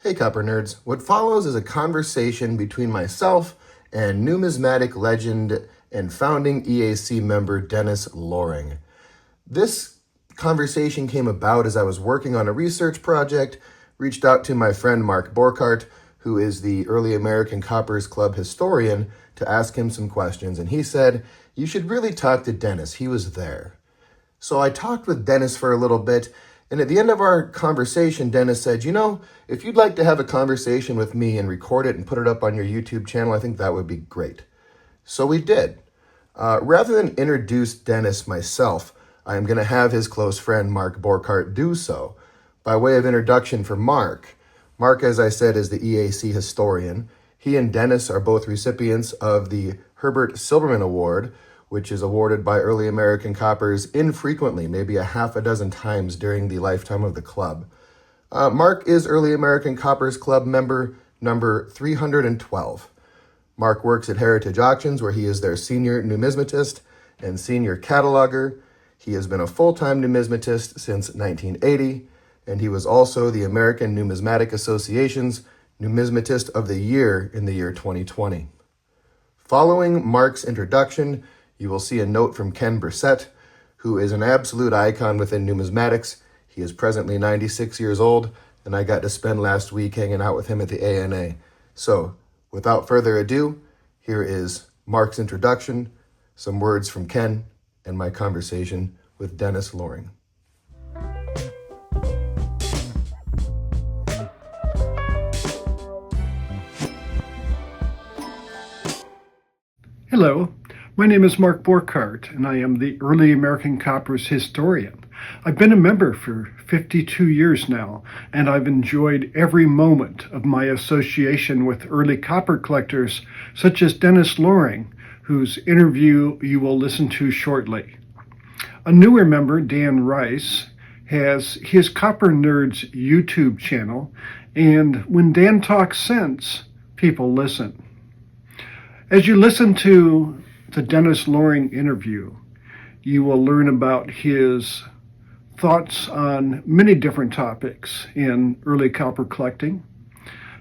Hey Copper Nerds, what follows is a conversation between myself and numismatic legend and founding EAC member Denis Loring. This conversation came about as I was working on a research project, reached out to my friend Mark Borchardt, who is the Early American Coppers Club historian, to ask him some questions, and he said, "You should really talk to Denis, he was there." So I talked with Denis for a little bit, and at the end of our conversation, Denis said, if you'd like to have a conversation with me and record it and put it up on your YouTube channel, I think that would be great. So we did. Rather than introduce Denis myself, I am going to have his close friend Mark Borchardt do so. By way of introduction for Mark, as I said, is the EAC historian. He and Denis are both recipients of the Herbert Silberman Award, which is awarded by Early American Coppers infrequently, maybe a half a dozen times during the lifetime of the club. Mark is Early American Coppers Club member number 312. Mark works at Heritage Auctions, where he is their senior numismatist and senior cataloger. He has been a full-time numismatist since 1980, and he was also the American Numismatic Association's Numismatist of the Year in the year 2020. Following Mark's introduction, you will see a note from Ken Brissett, who is an absolute icon within numismatics. He is presently 96 years old, and I got to spend last week hanging out with him at the ANA. So, without further ado, here is Mark's introduction, some words from Ken, and my conversation with Denis Loring. Hello, my name is Mark Borchardt, and I am the Early American Coppers historian. I've been a member for 52 years now, and I've enjoyed every moment of my association with early copper collectors such as Denis Loring, whose interview you will listen to shortly. A newer member, Dan Rice, has his Copper Nerds YouTube channel, and when Dan talks sense, people listen. As you listen to the Denis Loring interview, you will learn about his thoughts on many different topics in early copper collecting,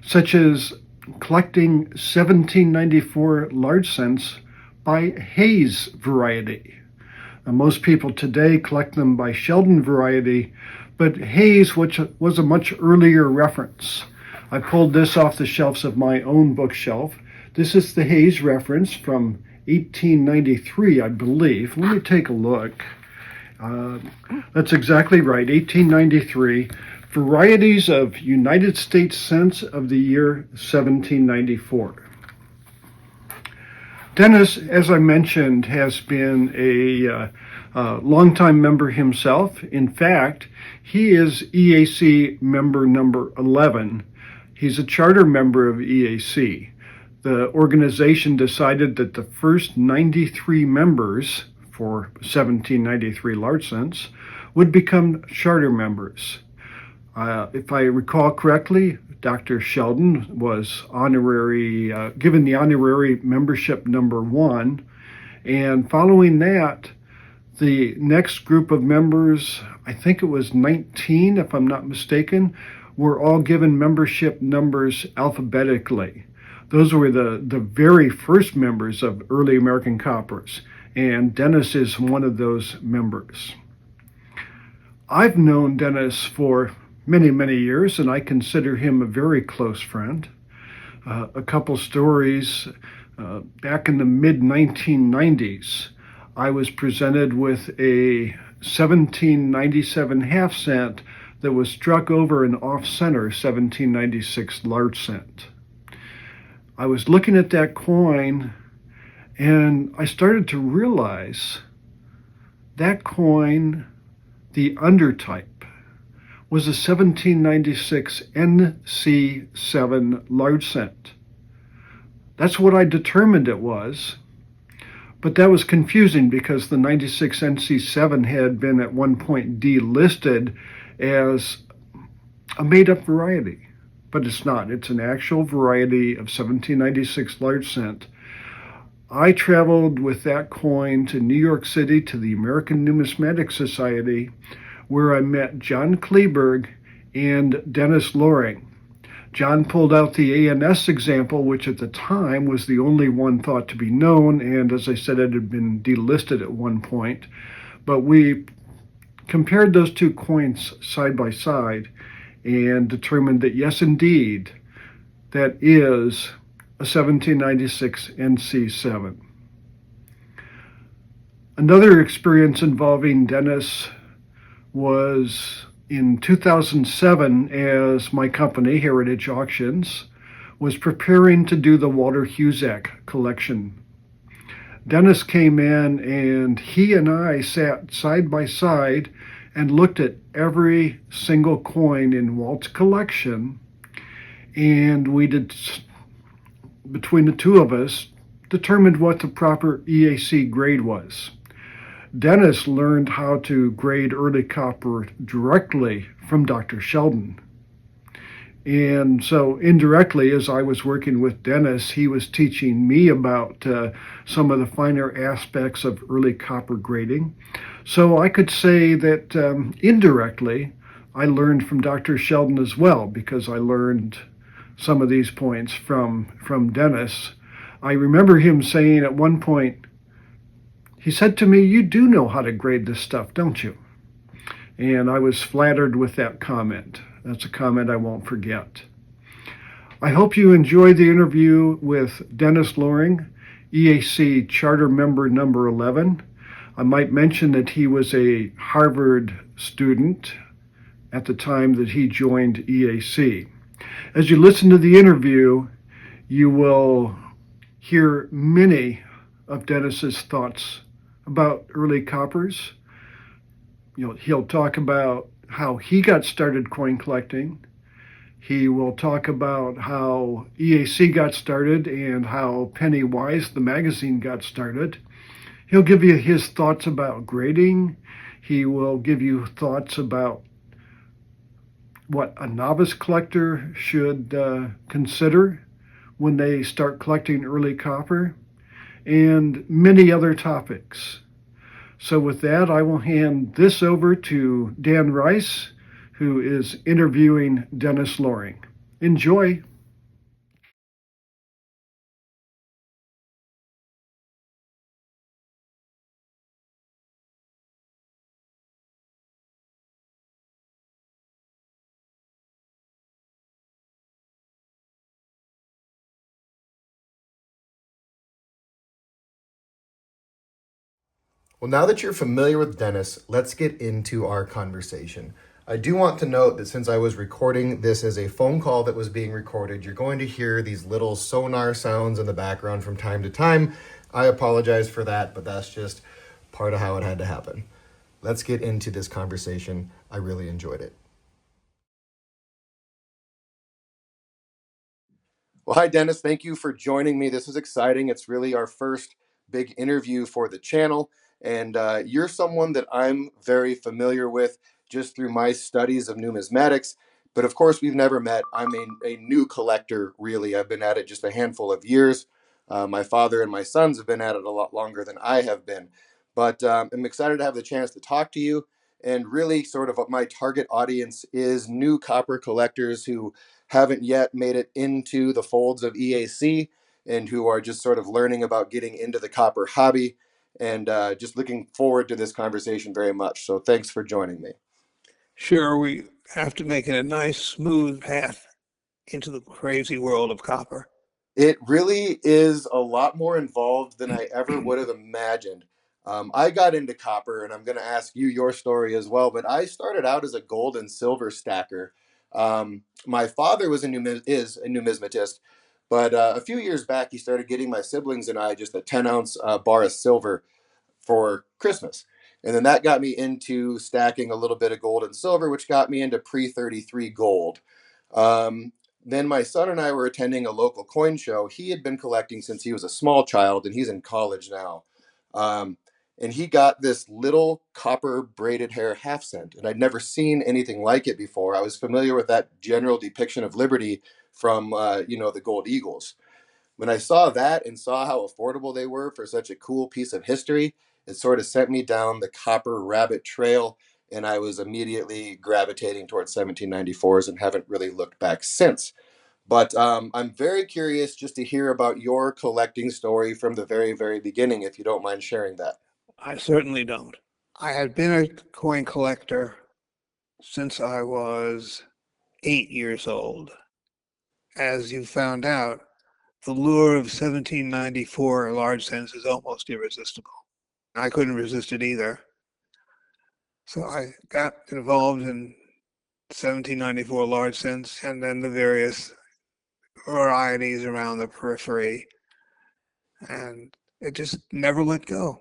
such as collecting 1794 large cents by Hayes variety. Now, most people today collect them by Sheldon variety, but Hayes, which was a much earlier reference. I pulled this off the shelves of my own bookshelf. This is the Hayes reference from 1893, I believe. Let me take a look. That's exactly right, 1893. Varieties of United States cents of the year 1794. Denis, as I mentioned, has been a longtime member himself. In fact, he is EAC member number 11. He's a charter member of EAC. The organization decided that the first 93 members for 1793 large cents would become charter members. If I recall correctly, Dr. Sheldon was given the honorary membership number 1, and following that, the next group of members, I think it was 19 if I'm not mistaken, were all given membership numbers alphabetically. Those were the very first members of Early American Coppers, and Denis is one of those members. I've known Denis for many, many years, and I consider him a very close friend. A couple stories. Back in the mid-1990s, I was presented with a 1797 half cent that was struck over an off-center 1796 large cent. I was looking at that coin, and I started to realize that coin, the undertype, was a 1796 NC7 large cent. That's what I determined it was, but that was confusing because the 96 NC7 had been at one point delisted as a made-up variety. But it's not. It's an actual variety of 1796 large cent. I traveled with that coin to New York City to the American Numismatic Society, where I met John Kleberg and Denis Loring. John pulled out the ANS example, which at the time was the only one thought to be known, and as I said, it had been delisted at one point. But we compared those two coins side by side and determined that yes, indeed, that is a 1796 NC7. Another experience involving Denis was in 2007 as my company, Heritage Auctions, was preparing to do the Walter Husak collection. Denis came in and he and I sat side by side and looked at every single coin in Walt's collection, and we did, between the two of us, determined what the proper EAC grade was. Denis learned how to grade early copper directly from Dr. Sheldon. And so indirectly, as I was working with Denis, he was teaching me about some of the finer aspects of early copper grading. So I could say that indirectly, I learned from Dr. Sheldon as well, because I learned some of these points from Denis. I remember him saying at one point, he said to me, "You do know how to grade this stuff, don't you?" And I was flattered with that comment. That's a comment I won't forget. I hope you enjoyed the interview with Denis Loring, EAC Charter Member number 11. I might mention that he was a Harvard student at the time that he joined EAC. As you listen to the interview, you will hear many of Denis's thoughts about early coppers. He'll talk about how he got started coin collecting. He will talk about how EAC got started and how Penny Wise, the magazine, got started. He'll give you his thoughts about grading. He will give you thoughts about what a novice collector should consider when they start collecting early copper, and many other topics. So with that, I will hand this over to Dan Rice, who is interviewing Denis Loring. Enjoy. Well, now that you're familiar with Denis, let's get into our conversation. I do want to note that since I was recording this as a phone call that was being recorded, you're going to hear these little sonar sounds in the background from time to time. I apologize for that, but that's just part of how it had to happen. Let's get into this conversation. I really enjoyed it. Well, hi, Denis. Thank you for joining me. This is exciting. It's really our first big interview for the channel. And you're someone that I'm very familiar with just through my studies of numismatics. But of course, we've never met. I'm a new collector, really. I've been at it just a handful of years. My father and my sons have been at it a lot longer than I have been. But I'm excited to have the chance to talk to you. And really, sort of what my target audience is new copper collectors who haven't yet made it into the folds of EAC and who are just sort of learning about getting into the copper hobby, and just looking forward to this conversation very much. So thanks for joining me. Sure, we have to make it a nice, smooth path into the crazy world of copper. It really is a lot more involved than I ever would have imagined. I got into copper, and I'm going to ask you your story as well. But I started out as a gold and silver stacker. My father is a numismatist, but a few years back, he started getting my siblings and I just a 10-ounce bar of silver for Christmas. And then that got me into stacking a little bit of gold and silver, which got me into pre 33 gold. Um, then my son and I were attending a local coin show. He had been collecting since he was a small child, and he's in college now. Um, and he got this little copper braided hair half cent, and I'd never seen anything like it before. I was familiar with that general depiction of liberty from, the gold eagles. When I saw that and saw how affordable they were for such a cool piece of history, it sort of sent me down the copper rabbit trail, and I was immediately gravitating towards 1794s and haven't really looked back since. But I'm very curious just to hear about your collecting story from the very, very beginning, if you don't mind sharing that. I certainly don't. I had been a coin collector since I was 8 years old. As you found out, the lure of 1794 large cents is almost irresistible. I couldn't resist it either. So I got involved in 1794 large cents and then the various varieties around the periphery. And it just never let go.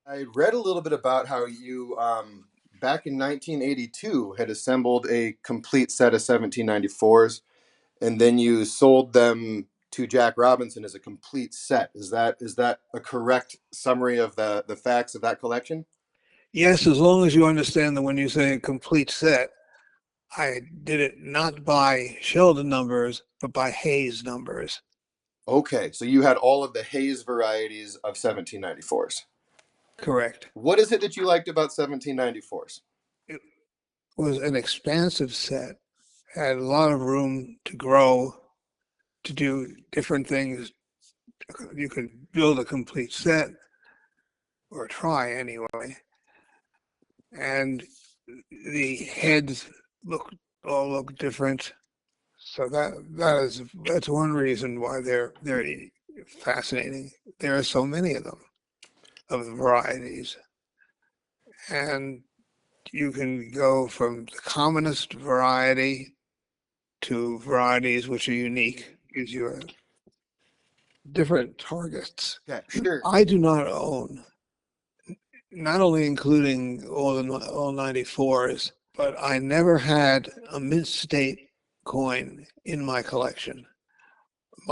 I read a little bit about how you, back in 1982, had assembled a complete set of 1794s, and then you sold them to Jack Robinson as a complete set. Is that a correct summary of the facts of that collection? Yes, as long as you understand that when you say a complete set, I did it not by Sheldon numbers, but by Hayes numbers. Okay, so you had all of the Hayes varieties of 1794s. Correct. What is it that you liked about 1794s? It was an expansive set, had a lot of room to grow, to do different things. You could build a complete set, or try anyway, and the heads look all look different. So that's one reason why they're fascinating. There are so many of them, of the varieties, and you can go from the commonest variety to varieties which are unique, gives you a different targets. Okay, sure. I do not own, not only including all 94s, but I never had a mint state coin in my collection.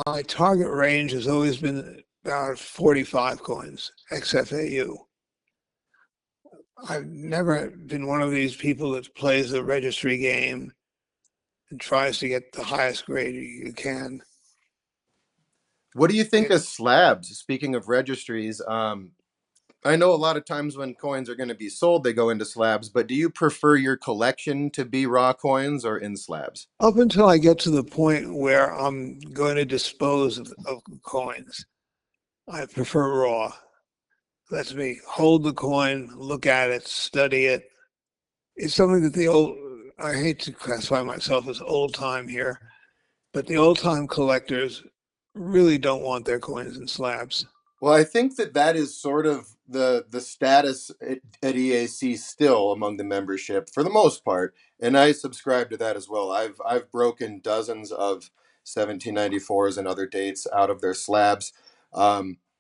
My target range has always been about 45 coins, XFAU. I've never been one of these people that plays the registry game and tries to get the highest grade you can. What do you think It, of slabs? Speaking of registries, I know a lot of times when coins are going to be sold, they go into slabs, but do you prefer your collection to be raw coins or in slabs? Up until I get to the point where I'm going to dispose of coins, I prefer raw. Lets me hold the coin, look at it, study it. It's something that I hate to classify myself as old time here, but the old time collectors really don't want their coins in slabs. Well, I think that is sort of the status at EAC still among the membership for the most part, and I subscribe to that as well. I've broken dozens of 1794s and other dates out of their slabs,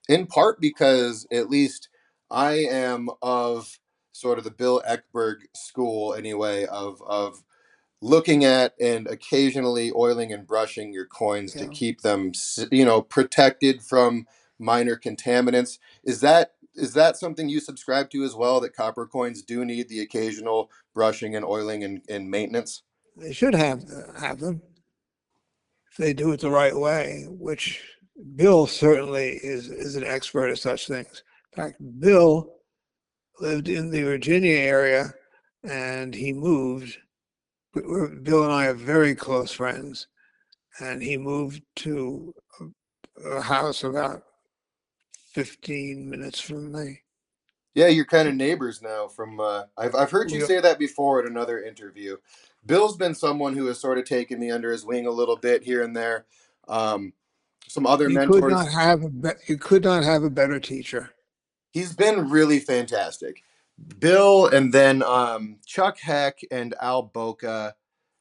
in part because at least I am of sort of the Bill Eckberg school anyway of looking at and occasionally oiling and brushing your coins to Yeah. keep them protected from minor contaminants. Is that something you subscribe to as well, that copper coins do need the occasional brushing and oiling and maintenance? They should have them if they do it the right way, which Bill certainly is an expert at such things. In fact, Bill lived in the Virginia area and he moved. Bill and I are very close friends, and he moved to a house about 15 minutes from me. Yeah, you're kind of neighbors now. I've heard you We, say that before at another interview. Bill's been someone who has sort of taken me under his wing a little bit here and there. Um, some other mentors. you could not have a better teacher. He's been really fantastic. Bill, and then Chuck Heck and Al Boca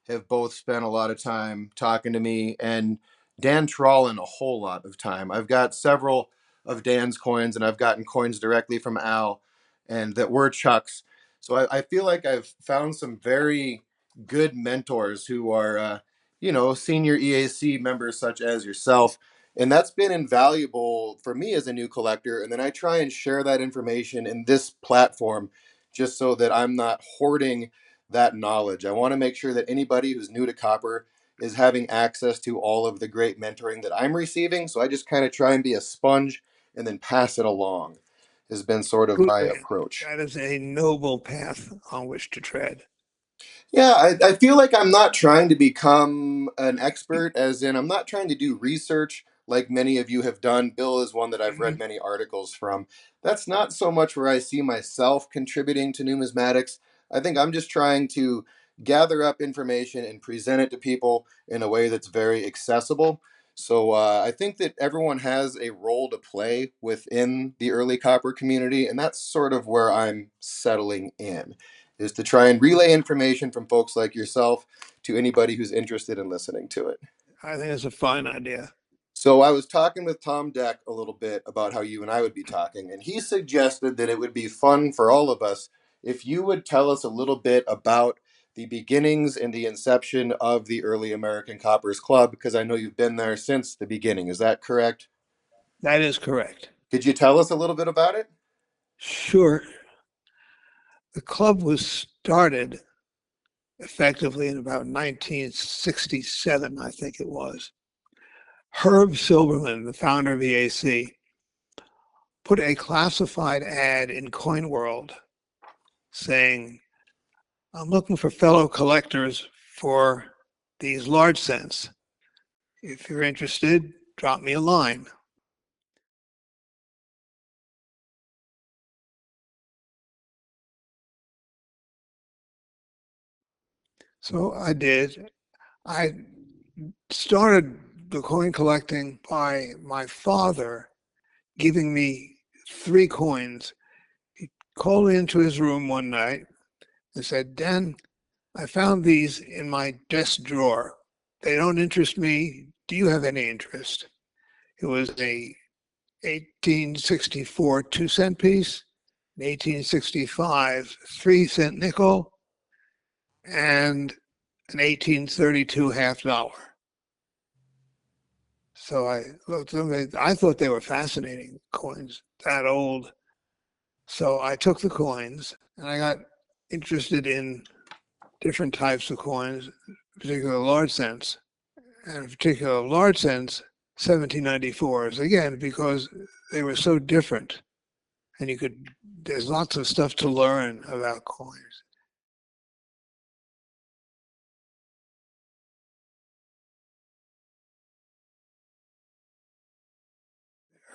have both spent a lot of time talking to me, and Dan Trollin a whole lot of time. I've got several of Dan's coins, and I've gotten coins directly from Al, and that were Chuck's. So I feel like I've found some very good mentors who are, senior EAC members such as yourself. And that's been invaluable for me as a new collector. And then I try and share that information in this platform just so that I'm not hoarding that knowledge. I want to make sure that anybody who's new to copper is having access to all of the great mentoring that I'm receiving. So I just kind of try and be a sponge and then pass it along, has been sort of Good my man. approach. That is a noble path on which to tread. Yeah, I feel like I'm not trying to become an expert, as in, I'm not trying to do research like many of you have done. Bill is one that I've read Mhm. many articles from. That's not so much where I see myself contributing to numismatics. I think I'm just trying to gather up information and present it to people in a way that's very accessible. So I think that everyone has a role to play within the early copper community, and that's sort of where I'm settling in, is to try and relay information from folks like yourself to anybody who's interested in listening to it. I think it's a fine idea. So I was talking with Tom Deck a little bit about how you and I would be talking, and he suggested that it would be fun for all of us if you would tell us a little bit about the beginnings and the inception of the early American Coppers Club, because I know you've been there since the beginning. Is that correct? That is correct. Could you tell us a little bit about it? Sure. The club was started effectively in about 1967, I think it was. Herb Silberman, the founder of EAC, put a classified ad in Coin World saying, I'm looking for fellow collectors for these large cents. If you're interested, drop me a line. So I did. I started the coin collecting by my father giving me 3 coins. He called into his room one night and said, Dan, I found these in my desk drawer. They don't interest me. Do you have any interest? It was a 1864 2-cent piece, an 1865 3-cent nickel, and an 1832 half dollar. So I looked at them. I thought they were fascinating coins, that old. So I took the coins and I got interested in different types of coins, particular large cents, and in particular large cents, 1794s, again, because they were so different. And there's lots of stuff to learn about coins.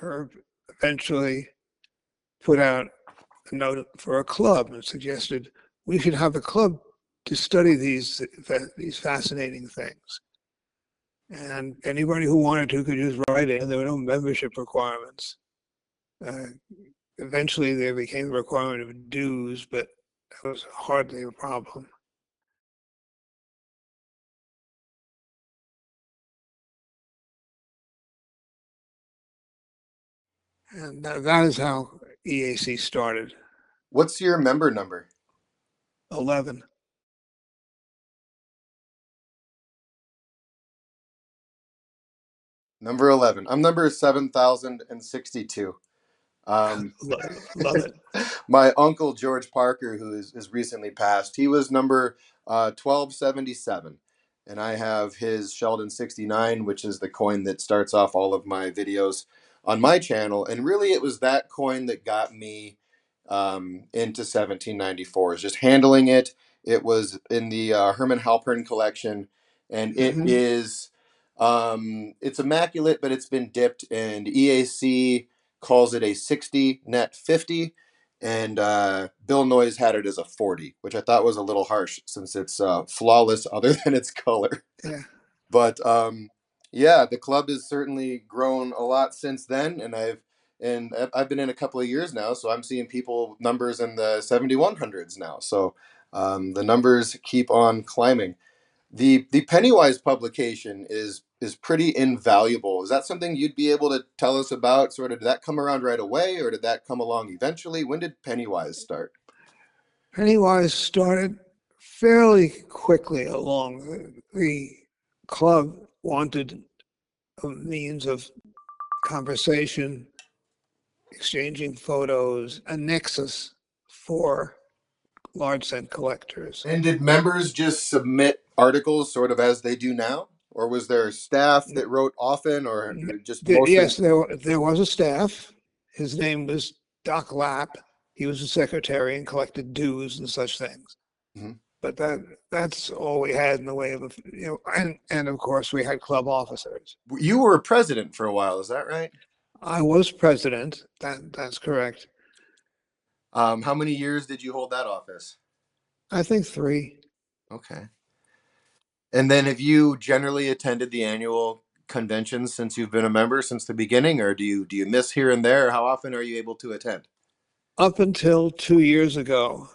Herb eventually put out a note for a club and suggested we should have a club to study these fascinating things. And anybody who wanted to could just write in. There were no membership requirements. Uh, Eventually, there became the requirement of dues, but that was hardly a problem. And that is how EAC started. What's your member number? 11. Number 11. I'm number 7,062. Um, Love it. my uncle George Parker, who is recently passed, he was number 1277, and I have his Sheldon 69, which is the coin that starts off all of my videos on my channel. And really, it was that coin that got me into 1794. Is just handling it. It was in the Herman Halpern collection, and it Mm-hmm. is it's immaculate, but it's been dipped, and EAC calls it a 60 net 50, and Bill Noyes had it as a 40, which I thought was a little harsh since it's flawless other than its color. Yeah. But yeah, the club has certainly grown a lot since then, and I've been in a couple of years now, so I'm seeing people numbers in the 7100s now. So the numbers keep on climbing. The Pennywise publication is pretty invaluable. Is that something you'd be able to tell us about? Sort of, did that come around right away, or did that come along eventually? When did Pennywise start? Pennywise started fairly quickly along. The club wanted a means of conversation, exchanging photos, a nexus for large cent collectors. And did members just submit articles sort of as they do now? Or was there staff that wrote often, or just mostly? Yes, there was a staff. His name was Doc Lapp. He was the secretary and collected dues and such things. Mhm. but that's all we had in the way of, and of course we had club officers. You were president for a while, is that right? I was president. That's correct. How many years did you hold that office? I think three. Okay. And then have you generally attended the annual conventions since you've been a member since the beginning, or do you miss here and there? How often are you able to attend? Up until 2 years ago,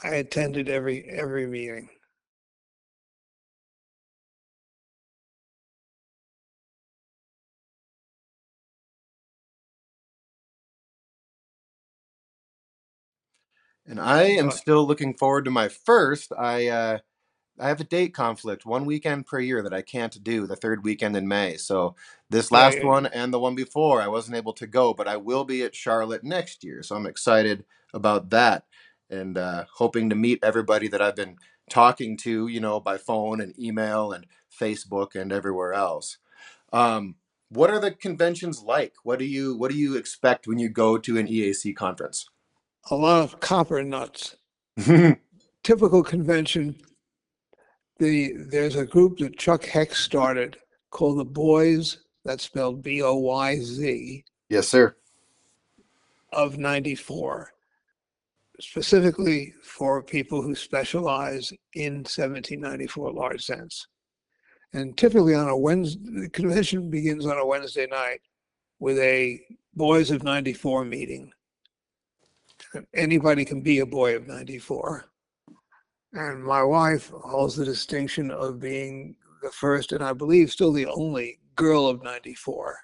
I attended every meeting. And I am But still looking forward to my first. I have a date conflict, one weekend per year that I can't do, the third weekend in May. So this yeah, last one and the one before, I wasn't able to go, but I will be at Charlotte next year. So I'm excited about that and hoping to meet everybody that I've been talking to, by phone and email and Facebook and everywhere else. Um, what are the conventions like? What do you expect when you go to an EAC conference? a lot of copper nuts. Typical convention. There's a group that Chuck Heck started called the Boys. That's spelled BOYZ Yes, sir. of '94, specifically for people who specialize in 1794 large cents. And typically on a Wednesday, the convention begins on a Wednesday night with a Boys of '94 meeting. Anybody can be a boy of '94. And my wife holds the distinction of being the first, and I believe still the only, girl of '94.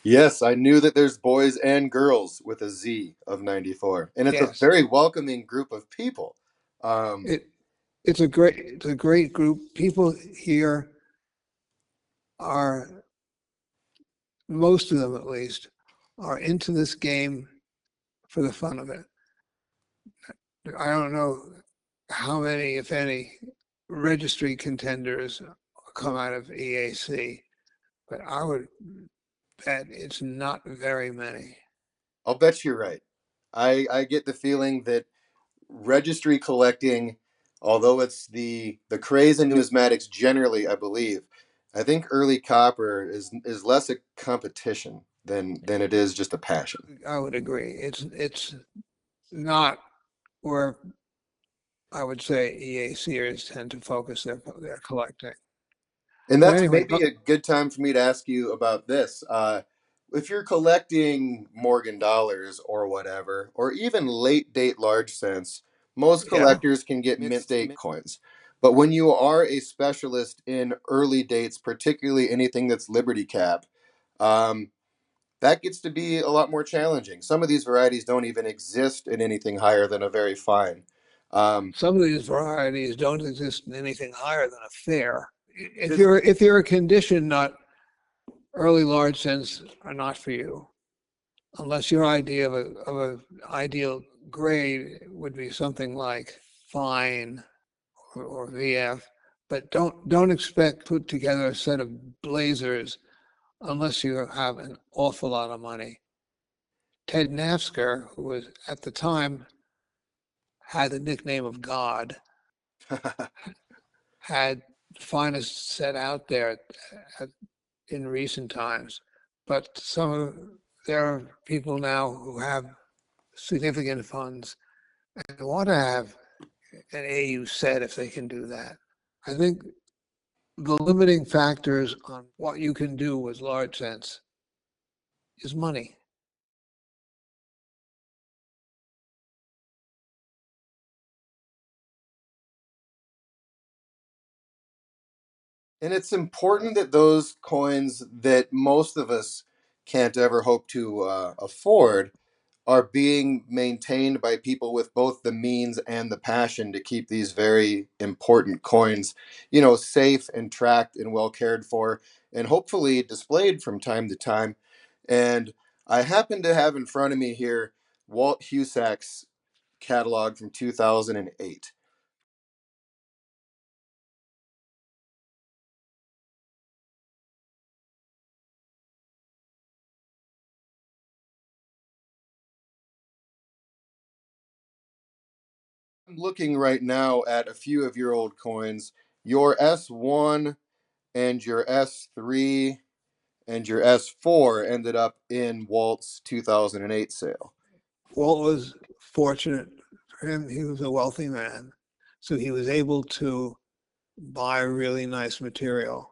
Yes, I knew that there's boys and girls with a Z of 94. And it's a Yes, very welcoming group of people. Um, it it's a great group. People here are, most of them at least, are into this game for the fun of it. I don't know how many, if any, registry contenders come out of EAC, but I would bet it's not very many. I'll bet you're right. I get the feeling that registry collecting, although it's the craze in numismatics generally, I believe, I think early copper is less a competition than it is just a passion. I would agree. It's not where I would say EACers tend to focus their collecting. And But that's anyway, maybe a good time for me to ask you about this. If you're collecting Morgan dollars or whatever, or even late date large cents, most yeah, collectors can get mint date coins. But when you are a specialist in early dates, particularly anything that's Liberty Cap, um, that gets to be a lot more challenging. Some of these varieties don't even exist in anything higher than a very fine. Um, some of these varieties don't exist in anything higher than a fair. just If you're a condition nut, early large cents are not for you, unless your idea of a ideal grade would be something like fine or VF. But don't expect put together a set of blazers unless you have an awful lot of money. Ted Nafsker, who was at the time had the nickname of God, had the finest set out there in recent times. But there are people now who have significant funds and want to have an AU set if they can do that. I think the limiting factors on what you can do with large cents is money. And it's important that those coins that most of us can't ever hope to afford are being maintained by people with both the means and the passion to keep these very important coins, safe and tracked and well cared for, and hopefully displayed from time to time. And I happen to have in front of me here Walt Husak's catalog from 2008. I'm looking right now at a few of your old coins. Your S1 and your S3 and your S4 ended up in Walt's 2008 sale. Walt was fortunate for him. He was a wealthy man, so he was able to buy really nice material.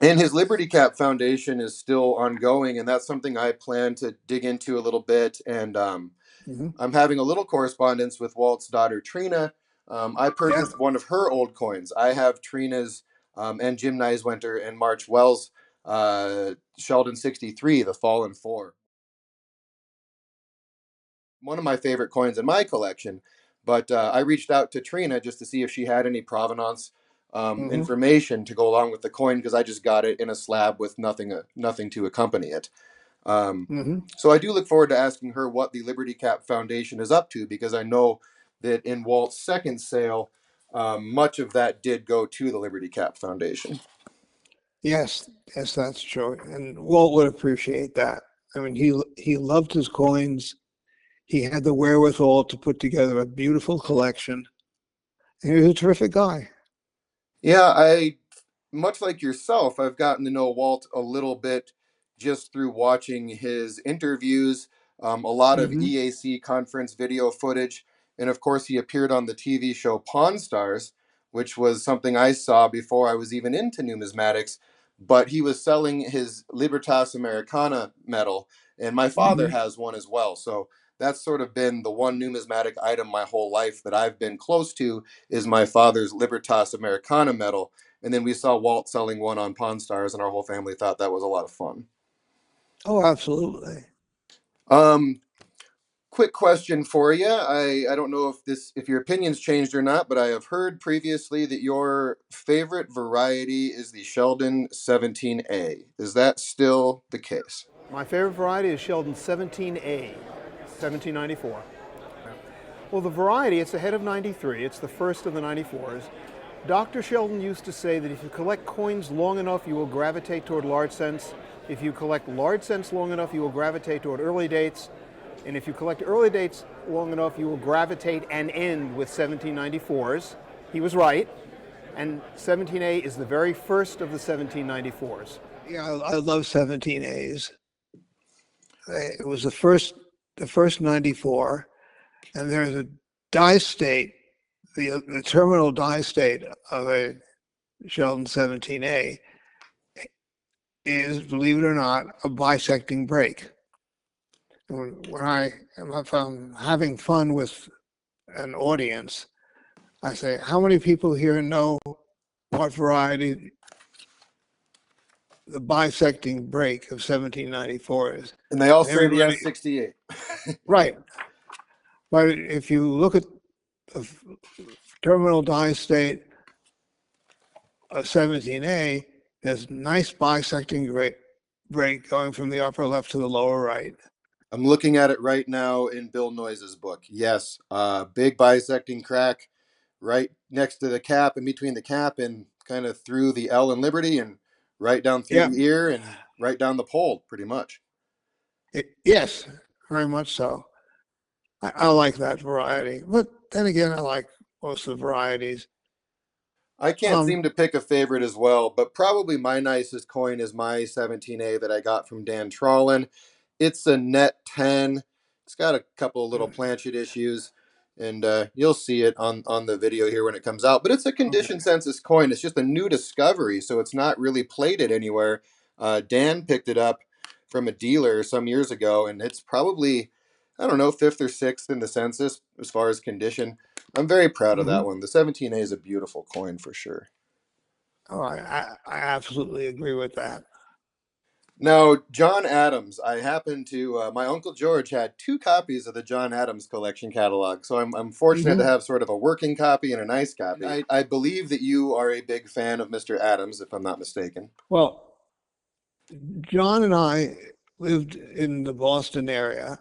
And his Liberty Cap Foundation is still ongoing, and that's something I plan to dig into a little bit. And Mm-hmm. I'm having a little correspondence with Walt's daughter, Trina. I Yeah. purchased one of her old coins. I have Trina's and Jim Neiswinter and March Wells Sheldon 63, the Fallen Four. One of my favorite coins in my collection. But I reached out to Trina just to see if she had any provenance Mm-hmm. information to go along with the coin because I just got it in a slab with nothing to accompany it. Mm-hmm. So I do look forward to asking her what the Liberty Cap Foundation is up to because I know that in Walt's second sale, much of that did go to the Liberty Cap Foundation. Yes, yes, that's true. And Walt would appreciate that. I mean, he loved his coins. He had the wherewithal to put together a beautiful collection. And he was a terrific guy. Yeah, I much like yourself, I've gotten to know Walt a little bit just through watching his interviews, a lot of Mm-hmm. EAC conference video footage, and of course, he appeared on the TV show Pawn Stars, which was something I saw before I was even into numismatics. But he was selling his Libertas Americana medal, and my father Mm-hmm. has one as well. So that's sort of been the one numismatic item my whole life that I've been close to is my father's Libertas Americana medal, and then we saw Walt selling one on Pawn Stars, and our whole family thought that was a lot of fun. Oh, absolutely. Um, Quick question for you. I don't know if your opinions changed or not, but I have heard previously that your favorite variety is the Sheldon 17A. Is that still the case? My favorite variety is Sheldon 17A, 1794. Well, the variety, it's ahead of 93. It's the first of the 94s. Dr. Sheldon used to say that if you collect coins long enough, you will gravitate toward large cents. If you collect large cents long enough, you will gravitate toward early dates. And if you collect early dates long enough, you will gravitate and end with 1794s. He was right. And 17A is the very first of the 1794s. Yeah, I love 17As. It was the first 94, and there's a die state, the terminal die state of a Sheldon 17A is, believe it or not, a bisecting break. If I'm having fun with an audience, I say, how many people here know what variety the bisecting break of 1794 is? And they all And say the everybody, S68. right. But if you look at the terminal die state of 17A, there's nice bisecting break going from the upper left to the lower right. I'm looking at it right now in Bill Noyes' book. Yes, big bisecting crack right next to the cap, in between the cap, and kind of through the L in Liberty, and right down through Yeah, the ear, and right down the pole, pretty much. yes, very much so. I like that variety, but then again, I like most of the varieties. I can't Um, seem to pick a favorite as well, but probably my nicest coin is my 17A that I got from Dan Trollin. It's a net 10. It's got a couple of little planchet issues, and you'll see it on the video here when it comes out. But it's a okay. condition census coin. It's just a new discovery, so it's not really plated anywhere. Dan picked it up from a dealer some years ago, and it's probably, I don't know, fifth or sixth in the census as far as condition. I'm very proud of Mm-hmm. that one. The 17A is a beautiful coin for sure. Oh, I absolutely agree with that. Now, John Adams, I happen to, my Uncle George had two copies of the John Adams collection catalog. So I'm fortunate to Mm-hmm. have sort of a working copy and a nice copy. I believe that you are a big fan of Mr. Adams, if I'm not mistaken. Well, John and I lived in the Boston area,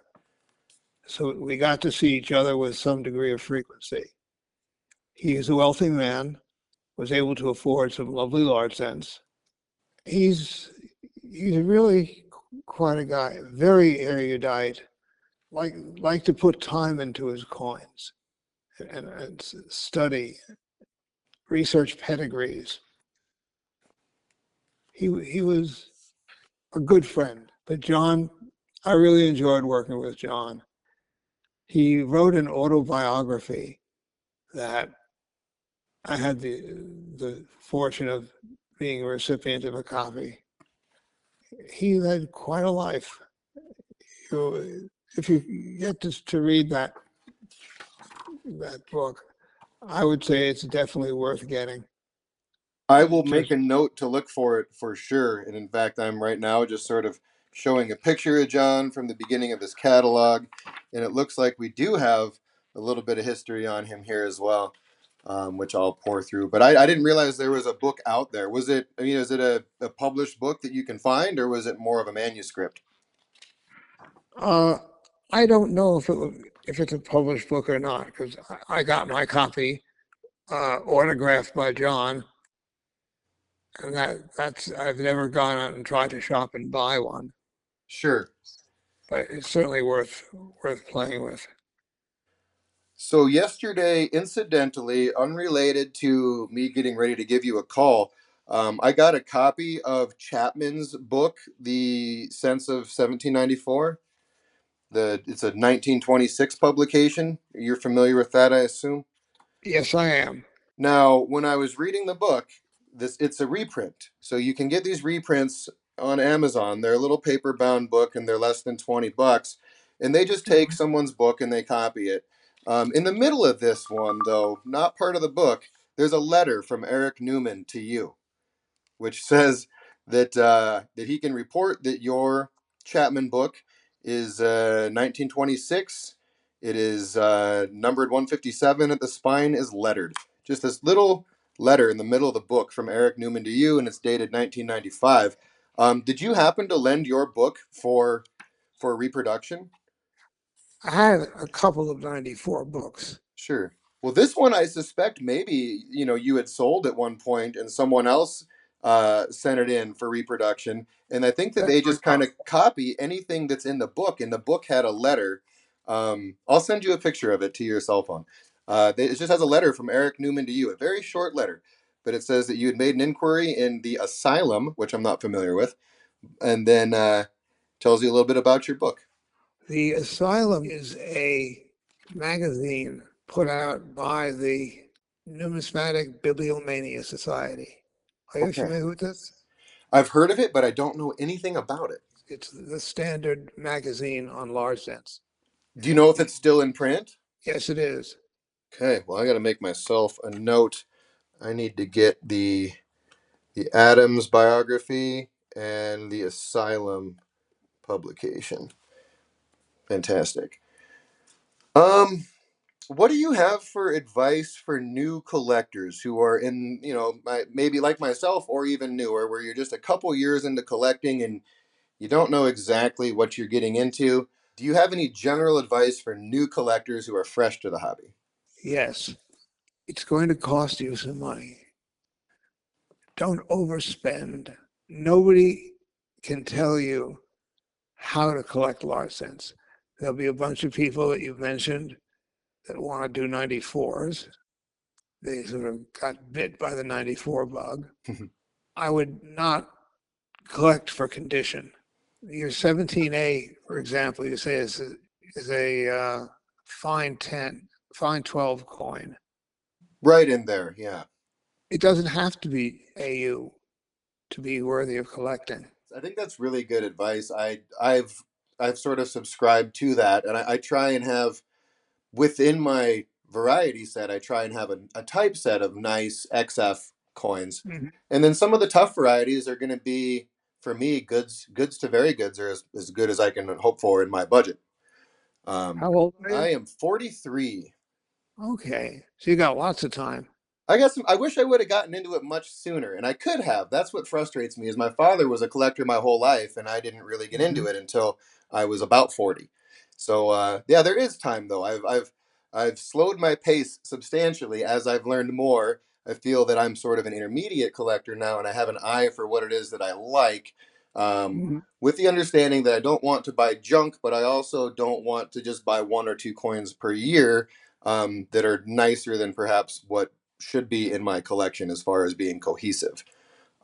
so we got to see each other with some degree of frequency. He is a wealthy man, was able to afford some lovely large cents. He's really quite a guy, very erudite, like to put time into his coins and study, research pedigrees. He was a good friend. But John, I really enjoyed working with John. He wrote an autobiography that I had the fortune of being a recipient of a copy. He led quite a life. If you get to read that book, I would say it's definitely worth getting. I will make Just a note to look for it for sure. And in fact, I'm right now just sort of showing a picture of John from the beginning of his catalog. And it looks like we do have a little bit of history on him here as well, which I'll pour through. But I didn't realize there was a book out there. Was it, I mean, is it a published book that you can find, or was it more of a manuscript? uh, I don't know if it's a published book or not because I got my copy autographed by John, and that's I've never gone out and tried to shop and buy one, Sure. but it's certainly worth playing with. So yesterday, incidentally, unrelated to me getting ready to give you a call, I got a copy of Chapman's book, The Sense of 1794. It's a 1926 publication. You're familiar with that, I assume? Yes, I am. Now, when I was reading the book, it's a reprint. So you can get these reprints on Amazon. They're a little paper bound book and they're less than $20. And they just take someone's book and they copy it. In the middle of this one, though, not part of the book, there's a letter from Eric Newman to you, which says that he can report that your Chapman book is 1926. It is numbered 157 at the spine, is lettered. Just this little letter in the middle of the book from Eric Newman to you, and it's dated 1995. Did you happen to lend your book for reproduction? I had a couple of 94 books. Sure. Well, this one I suspect maybe you had sold at one point, and someone else sent it in for reproduction. And I think that That's they just kind of copy anything that's in the book. And the book had a letter. I'll send you a picture of it to your cell phone. It just has a letter from Eric Newman to you, a very short letter, but it says that you had made an inquiry in the asylum, which I'm not familiar with, and then tells you a little bit about your book. The Asylum is a magazine put out by the Numismatic Bibliomania Society. Are you Okay. familiar with this? I've heard of it, but I don't know anything about it. It's the standard magazine on large sense. Do you know if it's still in print? Yes, it is. Okay, well, I got to make myself a note. I need to get the Adams biography and the Asylum publication. Fantastic. Um, what do you have for advice for new collectors who are in, maybe like myself or even newer, where you're just a couple years into collecting and you don't know exactly what you're getting into? Do you have any general advice for new collectors who are fresh to the hobby? Yes, it's going to cost you some money. Don't overspend. Nobody can tell you how to collect large cents. There'll be a bunch of people that you've mentioned that want to do 94s. They sort of got bit by the 94 bug. I would not collect for condition. Your 17A, for example, you say is a fine 10, fine 12 coin. Right in there, yeah. It doesn't have to be AU to be worthy of collecting. I think that's really good advice. I've sort of subscribed to that, and I try and have within my variety set. I try and have a type set of nice XF coins, Mhm. and then some of the tough varieties are going to be for me goods to very goods, or as good as I can hope for in my budget. How old are you? I am 43. Okay, so you got lots of time. I guess I wish I would have gotten into it much sooner, and I could have. That's what frustrates me. Is my father was a collector my whole life, and I didn't really get Mhm. into it until I was about 40. So yeah, there is time though. I've slowed my pace substantially as I've learned more. I feel that I'm sort of an intermediate collector now, and I have an eye for what it is that I like. Mhm. with the understanding that I don't want to buy junk, but I also don't want to just buy one or two coins per year that are nicer than perhaps what should be in my collection as far as being cohesive.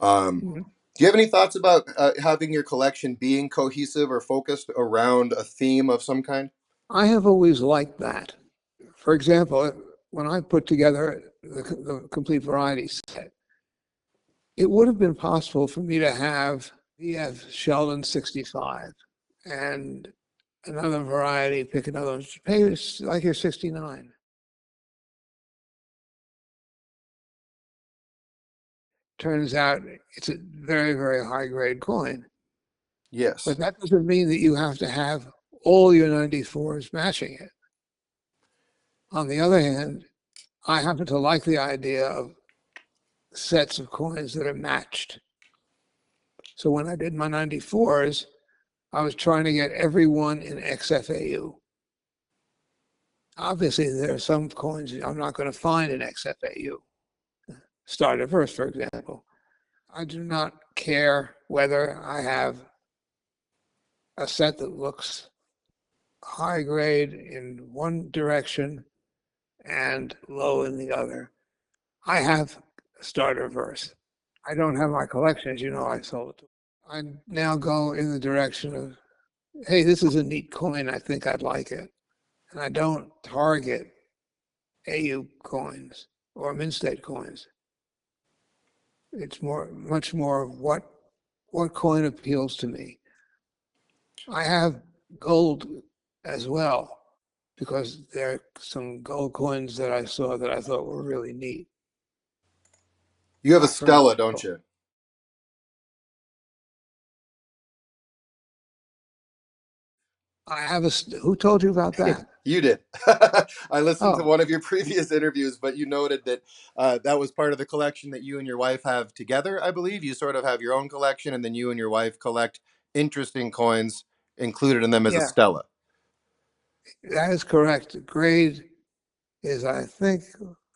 Mhm. Do you have any thoughts about having your collection being cohesive or focused around a theme of some kind? I have always liked that. For example, when I put together the complete variety set, it would have been possible for me to have VF Sheldon 65 and another variety, pick another one, pay like your 69. Turns out it's a very, very high grade coin. Yes. But that doesn't mean that you have to have all your 94s matching it. On the other hand, I happen to like the idea of sets of coins that are matched. So when I did my 94s, I was trying to get everyone in XFAU. Obviously, there are some coins I'm not going to find in XFAU. Star Diverse, for example. I do not care whether I have a set that looks high grade in one direction and low in the other. I have Star Diverse. I don't have my collection, as you know, I sold it. I now go in the direction of, hey, this is a neat coin. I think I'd like it. And I don't target AU coins or Mint State coins. It's much more of what coin appeals to me. I have gold as well because there are some gold coins that I saw that I thought were really neat. You have a For Stella, don't example, you? I have a. Who told you about that? You did. I listened to Oh, one of your previous interviews, but you noted that that was part of the collection that you and your wife have together, I believe. You sort of have your own collection, and then you and your wife collect interesting coins included in them as a yeah, Stella. that is correct. The grade is, I think,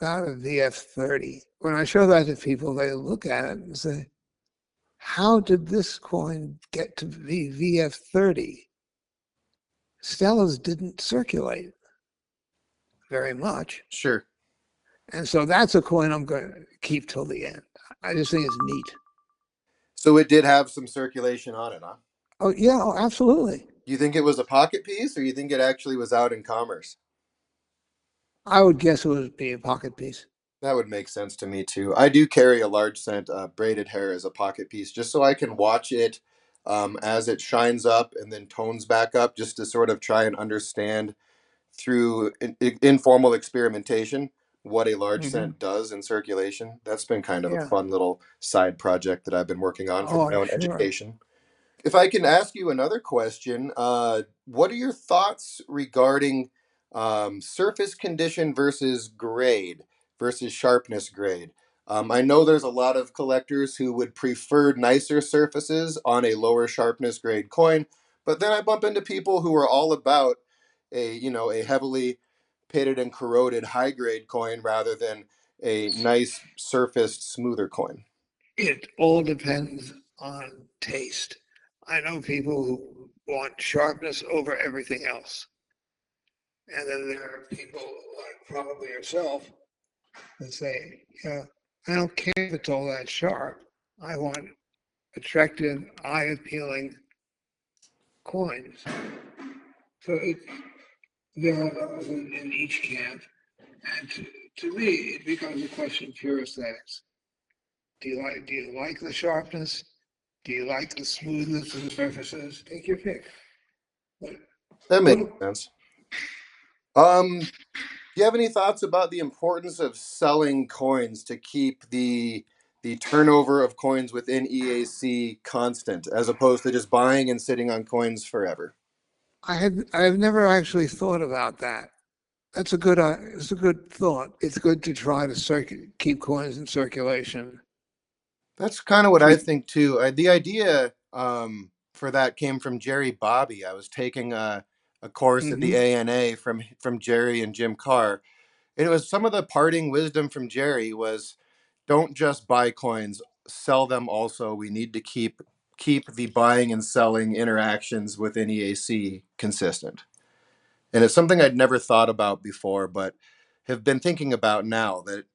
about a VF30. When I show that to people, they look at it and say, how did this coin get to be VF30? Stellas didn't circulate very much. Sure. And so that's a coin I'm going to keep till the end. I just think it's neat. So it did have some circulation on it, huh? Oh, yeah, oh, absolutely. You think it was a pocket piece, or you think it actually was out in commerce? I would guess it would be a pocket piece. That would make sense to me too. I do carry a large cent braided hair as a pocket piece, just so I can watch it as it shines up and then tones back up, just to sort of try and understand through informal experimentation what a large Hmm. cent does in circulation. That's been kind of a Yeah. fun little side project that I've been working on for Oh, my I'm own sure. education. If I can ask you another question, what are your thoughts regarding surface condition versus grade versus sharpness grade? I know there's a lot of collectors who would prefer nicer surfaces on a lower sharpness grade coin, but then I bump into people who are all about a heavily pitted and corroded high grade coin rather than a nice surfaced smoother coin. It all depends on taste. I know people who want sharpness over everything else. And then there are people like probably yourself that say, yeah, I don't care if it's all that sharp. I want attractive, eye appealing coins. So there are those in each camp. And to me, it becomes a question of pure aesthetics. Do you like the sharpness? Do you like the smoothness of the surfaces? Take your pick. But That makes what sense. Do you have any thoughts about the importance of selling coins to keep the turnover of coins within EAC constant, as opposed to just buying and sitting on coins forever? I have never actually thought about that. It's a good thought. It's good to try to keep coins in circulation. That's kind of what I Keep. think too. The idea for that came from Jerry Bobby. I was taking a course at the Hmm. ANA from Jerry and Jim Carr, and it was some of the parting wisdom from Jerry was, don't just buy coins, sell them also. We need to keep the buying and selling interactions within EAC consistent. And it's something I'd never thought about before, but have been thinking about now, that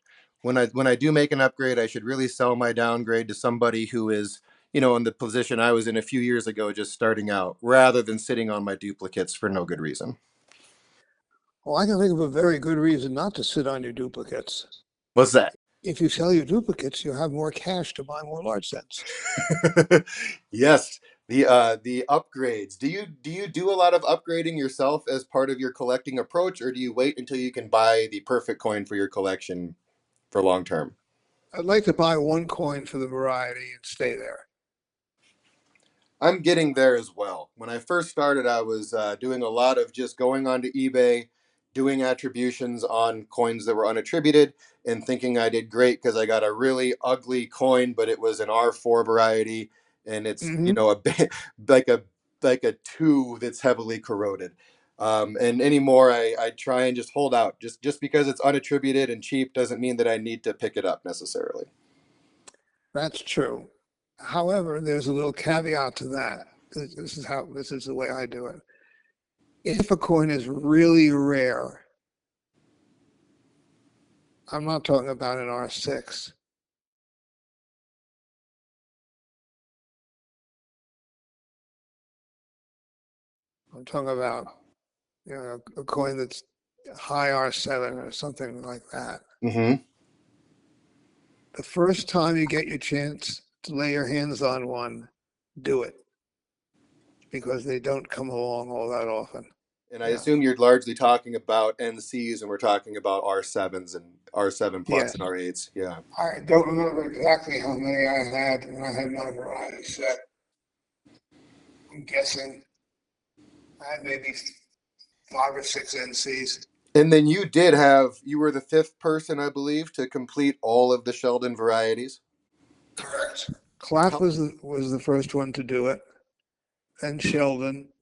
when I do make an upgrade, I should really sell my downgrade to somebody who is, in the position I was in a few years ago, just starting out, rather than sitting on my duplicates for no good reason. Well, I can think of a very good reason not to sit on your duplicates. What's that? If you sell your duplicates, you'll have more cash to buy more large sets. Yes, the upgrades. Do you do a lot of upgrading yourself as part of your collecting approach, or do you wait until you can buy the perfect coin for your collection for long term? I'd like to buy one coin for the variety and stay there. I'm getting there as well. When I first started, I was doing a lot of just going onto eBay, doing attributions on coins that were unattributed, and thinking I did great because I got a really ugly coin, but it was an R4 variety, and it's Hmm. a bit like a two that's heavily corroded. And anymore, I try and just hold out. Just because it's unattributed and cheap doesn't mean that I need to pick it up necessarily. That's true. However, there's a little caveat to that. This is the way I do it. If a coin is really rare, I'm not talking about an R6. I'm talking about a coin that's high R7 or something like that. Mm-hmm. The first time you get your chance to lay your hands on one, do it, because they don't come along all that often. And I Yeah. assume you're largely talking about NCs, and we're talking about R7s and R7 plus Yes. and R8s. Yeah. I don't remember exactly how many I had when I had my variety set. I'm guessing I had maybe 5 or 6 NCs. And then you were the fifth person, I believe, to complete all of the Sheldon varieties. Correct. Clapp was the first one to do it, then Sheldon,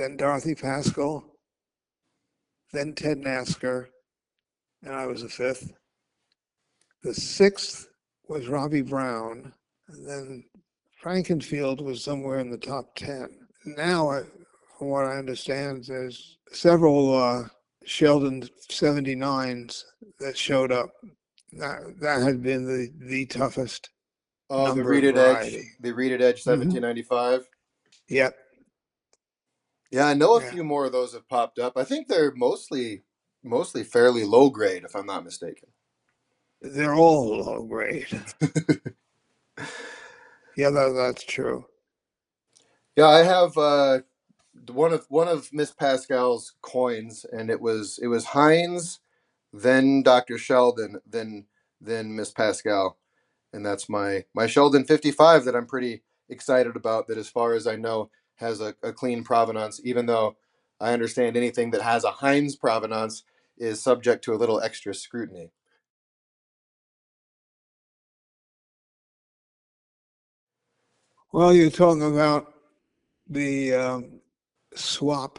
then Dorothy Pascal, then Ted Nasker, and I was the fifth. The sixth was Robbie Brown, and then Frankenfield was somewhere in the top 10. Now, from what I understand, there's several Sheldon 79s that showed up. That had been the toughest Oh, the number of Reeded Edge, variety. the Reeded Edge Hmm. 1795. Yep. Yeah, I know a Yeah. few more of those have popped up. I think they're mostly fairly low grade, if I'm not mistaken. They're all low grade. Yeah, that's true. Yeah, I have one of Miss Pascal's coins, and it was Heinz, then Dr. Sheldon, then Miss Pascal, and that's my Sheldon 55 that I'm pretty excited about. That, as far as I know, has a clean provenance, even though I understand anything that has a Heinz provenance is subject to a little extra scrutiny. Well, you're talking about the swap,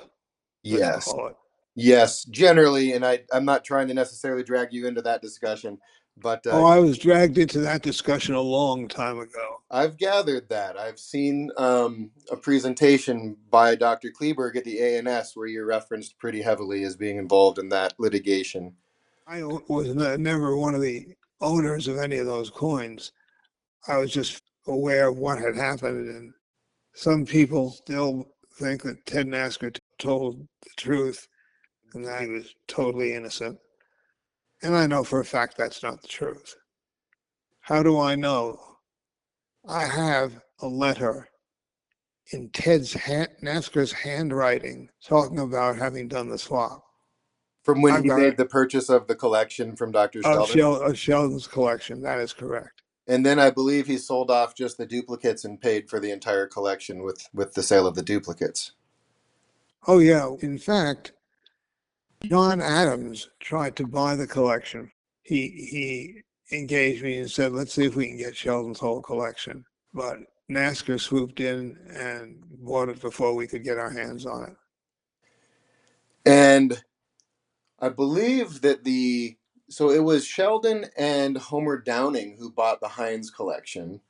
let's Yes. call it. Yes, generally, and I'm not trying to necessarily drag you into that discussion, but Oh, I was dragged into that discussion a long time ago. I've gathered that. I've seen a presentation by Dr. Kleberg at the ANS where you're referenced pretty heavily as being involved in that litigation. I was never one of the owners of any of those coins. I was just aware of what had happened, and some people still think that Ted Nasker told the truth and that he was totally innocent. And I know for a fact that's not the truth. How do I know? I have a letter in Nasker's handwriting talking about having done the swap. From when I've he got made it the purchase of the collection from Dr. of, Sheldon. of Sheldon's collection. That is correct. And then I believe he sold off just the duplicates and paid for the entire collection with the sale of the duplicates. Oh, yeah. In fact, John Adams tried to buy the collection. He engaged me and said, let's see if we can get Sheldon's whole collection. But Nasker swooped in and bought it before we could get our hands on it. And I believe that so it was Sheldon and Homer Downing who bought the Heinz collection.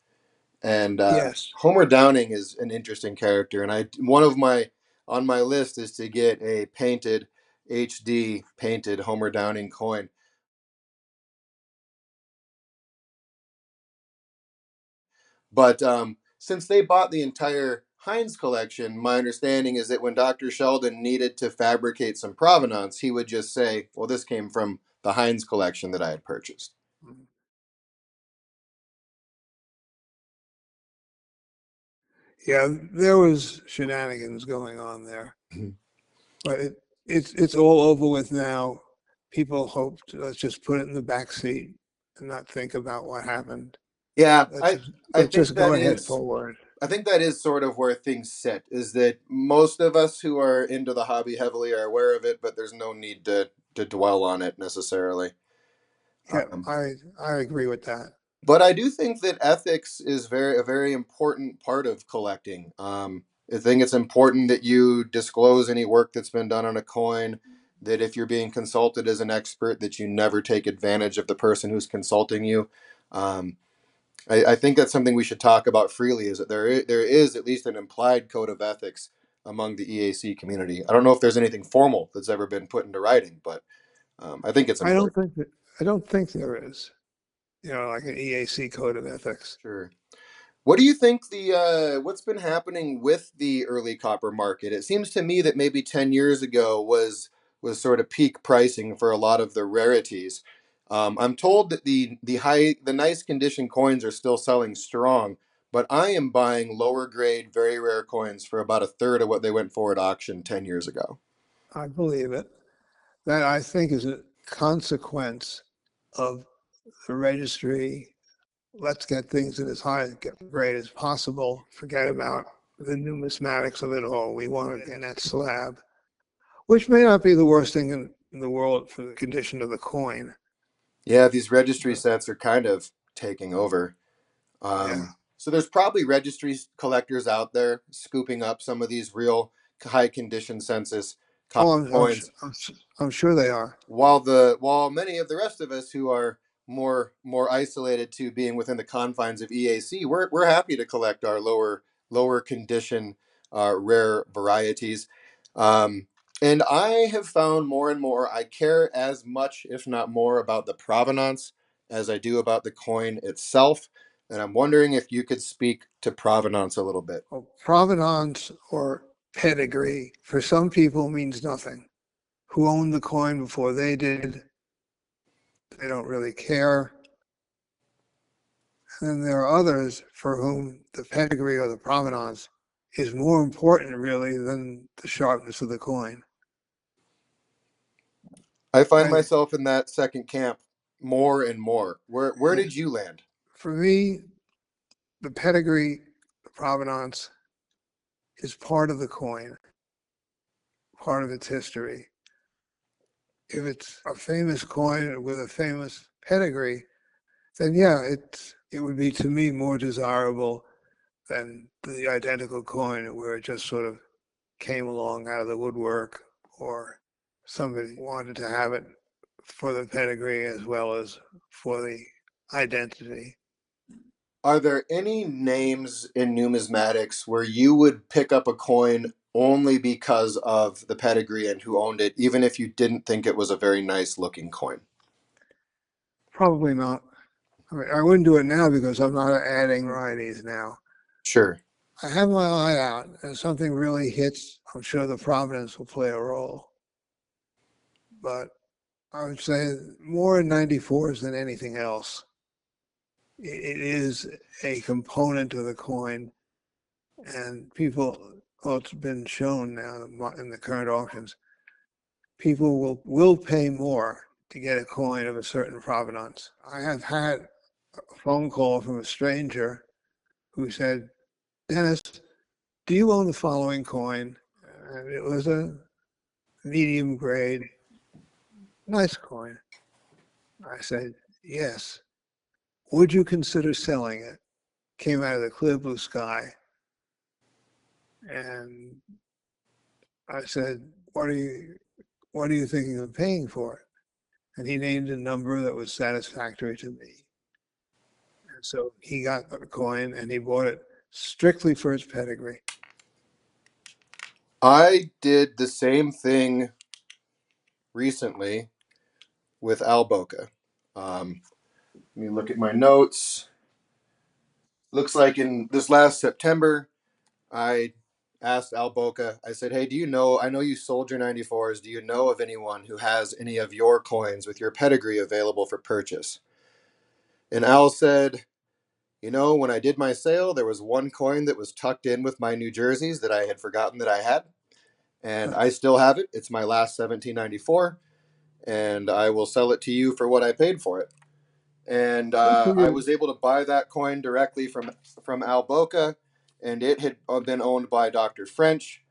And Yes. Homer Downing is an interesting character, and one of my on my list is to get a painted HD painted Homer Downing coin. But since they bought the entire Heinz collection, my understanding is that when Dr. Sheldon needed to fabricate some provenance, he would just say, "Well, this came from the Heinz collection that I had purchased." Yeah, there was shenanigans going on there, Mhm. but it's all over with now. People hope to, let's just put it in the back seat and not think about what happened. Yeah, Let's just I let's think just go that ahead is forward. I think that is sort of where things sit, is that most of us who are into the hobby heavily are aware of it, but there's no need to dwell on it necessarily. Yeah, Um, I agree with that. but I do think that ethics is a very important part of collecting. I think it's important that you disclose any work that's been done on a coin. That if you're being consulted as an expert, that you never take advantage of the person who's consulting you. Um, I think that's something we should talk about freely. Is that there is at least an implied code of ethics among the EAC community. I don't know if there's anything formal that's ever been put into writing, but I think it's I don't important. think that I don't think there is, like an EAC code of ethics. Sure. What do you think what's been happening with the early copper market? It seems to me that maybe 10 years ago was sort of peak pricing for a lot of the rarities. I'm told that the nice condition coins are still selling strong, but I am buying lower grade, very rare coins for about a third of what they went for at auction 10 years ago. I believe it. That I think is a consequence of the registry. Let's get things at as high grade as possible. Forget about the numismatics of it all. We want to get that slab, which may not be the worst thing in the world for the condition of the coin. Yeah, these registry But sets are kind of taking over. yeah, So there's probably registry collectors out there scooping up some of these real high condition census copper oh, coins, I'm sure they are. while many of the rest of us who are more isolated to being within the confines of EAC, we're happy to collect our lower condition rare varieties. Um, and I have found more and more I care as much, if not more, about the provenance as I do about the coin itself. And I'm wondering if you could speak to provenance a little bit. Well, provenance or pedigree for some people means nothing. Who owned the coin before they did, they don't really care. And then there are others for whom the pedigree or the provenance is more important, really, than the sharpness of the coin. I find I, myself in that second camp more and more. Where yeah, did you land? for me, the pedigree, the provenance is part of the coin, part of its history. If it's a famous coin with a famous pedigree, then yeah, it would be to me more desirable than the identical coin where it just sort of came along out of the woodwork, or somebody wanted to have it for the pedigree as well as for the identity. Are there any names in numismatics where you would pick up a coin only because of the pedigree and who owned it, even if you didn't think it was a very nice looking coin? Probably not. I mean, I wouldn't do it now because I'm not adding varieties now. Sure. I have my eye out, and if something really hits, I'm sure the provenance will play a role. But I would say more in 94s than anything else. It is a component of the coin, and people, well, it's been shown now in the current auctions, people will pay more to get a coin of a certain provenance. I have had a phone call from a stranger who said, Dennis, do you own the following coin? And it was a medium grade, nice coin. I said, yes. Would you consider selling it? Came out of the clear blue sky. And I said, what are you thinking of paying for it? And he named a number that was satisfactory to me. So he got the coin and he bought it strictly for its pedigree. I did the same thing recently with Al Boca. Let me look at my notes. Looks like in this last September, I asked Al Boca, I said, hey, do you know, I know you sold your 94s. Do you know of anyone who has any of your coins with your pedigree available for purchase? And Al said, you know, when I did my sale, there was one coin that was tucked in with my New Jerseys that I had forgotten that I had. And I still have it. It's my last 1794. And I will sell it to you for what I paid for it. And I was able to buy that coin directly from Al Boca, and it had been owned by Dr. French,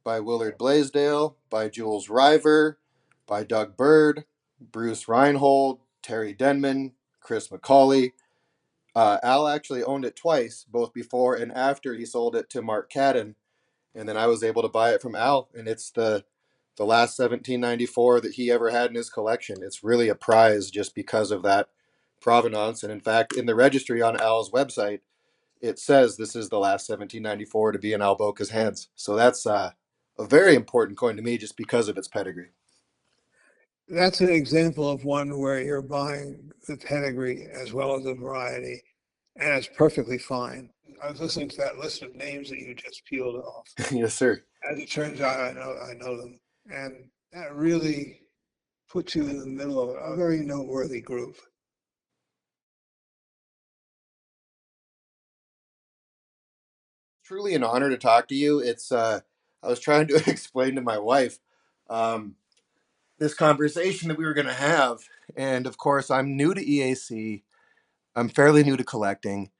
by Willard Blaisdell, by Jules River, by Doug Bird, Bruce Reinhold, Terry Denman, Chris McCauley. Al actually owned it twice, both before and after he sold it to Mark Cadden, and then I was able to buy it from Al, and it's the last 1794 that he ever had in his collection. It's really a prize just because of that provenance. And in fact, in the registry on Al's website, it says this is the last 1794 to be in Al Boca's hands. So that's a very important coin to me just because of its pedigree. That's an example of one where you're buying the pedigree as well as the variety, and it's perfectly fine. I was listening to that list of names that you just peeled off. Yes, sir. As it turns out, I know them, and that really puts you in the middle of a very noteworthy group. Truly an honor to talk to you. It's I was trying to explain to my wife this conversation that we were going to have, and of course, I'm new to EAC. I'm fairly new to collecting.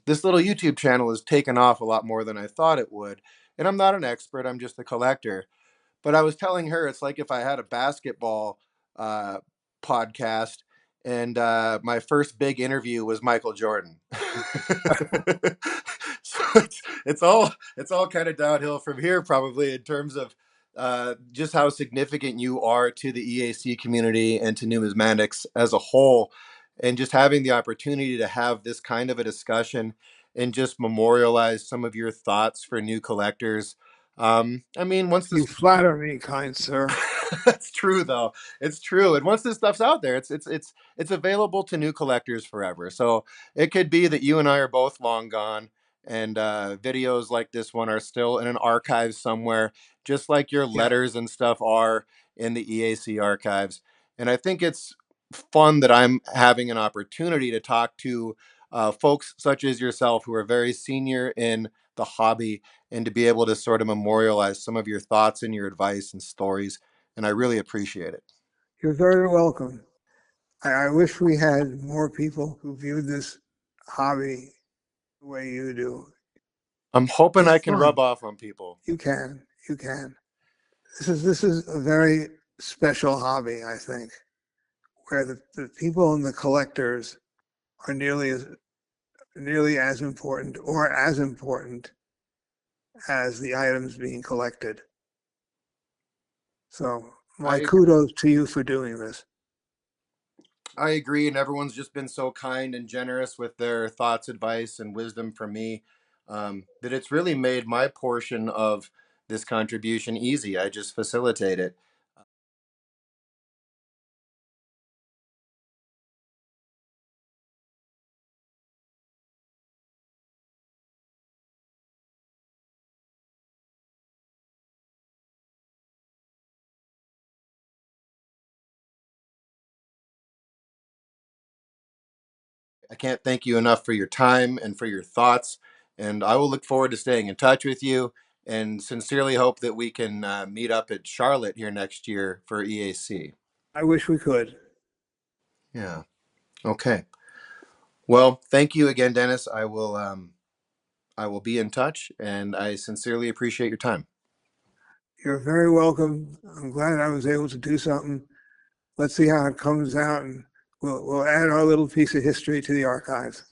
This little YouTube channel has taken off a lot more than I thought it would. And I'm not an expert, I'm just a collector. But I was telling her it's like if I had a basketball uh, podcast and my first big interview was Michael Jordan. So it's all kind of downhill from here, probably in terms of just how significant you are to the EAC community and to numismatics as a whole, and just having the opportunity to have this kind of a discussion and just memorialize some of your thoughts for new collectors. I mean, once this You flatter me, kind sir. that's true though. It's true. And once this stuff's out there, it's available to new collectors forever. So it could be that you and I are both long gone, and videos like this one are still in an archive somewhere, just like your Yeah, letters and stuff are in the EAC archives. And I think it's fun that I'm having an opportunity to talk to folks such as yourself who are very senior in the hobby, and to be able to sort of memorialize some of your thoughts and your advice and stories. And I really appreciate it. you're very welcome. I wish we had more people who viewed this hobby the way you do. I'm hoping I It's can rub fun. off on people. You can. This is a very special hobby, I think, where the people and the collectors are nearly as important or as important as the items being collected. So I my agree. kudos to you for doing this. I agree, and everyone's just been so kind and generous with their thoughts, advice, and wisdom from me, that it's really made my portion of this contribution easy. I just facilitate it. I can't thank you enough for your time and for your thoughts. And I will look forward to staying in touch with you, and sincerely hope that we can meet up at Charlotte here next year for EAC. I wish we could. Yeah. Okay. Well, thank you again, Dennis. I will be in touch, and I sincerely appreciate your time. You're very welcome. I'm glad I was able to do something. Let's see how it comes out, and we'll add our little piece of history to the archives.